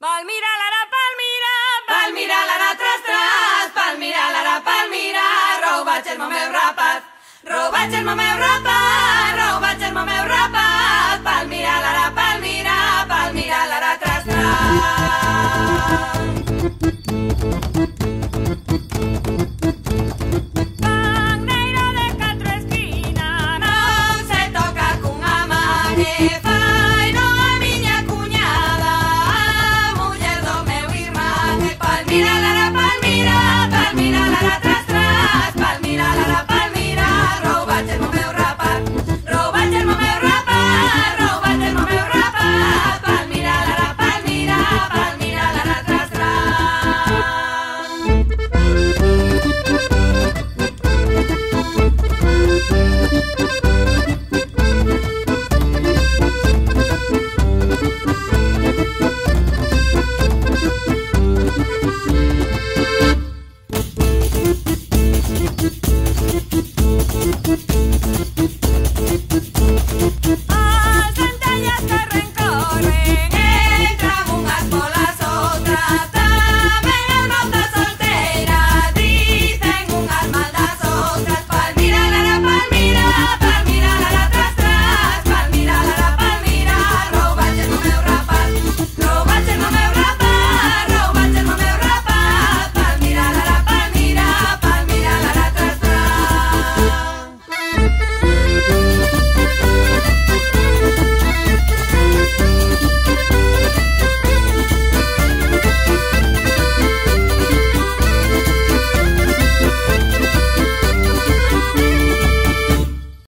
Palmira, lara, palmira, Palmira, lara, tras, tras, Palmira, lara, palmira, robaig el meu rapat, robaig el meu rapat, robaig el meu rapat, Palmira, lara, palmira, Palmira, lara, tras, tras. Pandeiro de catro esquina, Non se toca cunha man e fai no a miña cuñada, a muller do meu irmán. E Palmira, lara, palmira, Palmira, lara, tras, tras, Palmira, lara, palmira, robaig el meu rapat, robaig el meu rapat, robaig el meu rapat, Palmira, lara, palmira, Palmira, lara, tras, tras. as centellas que rencorren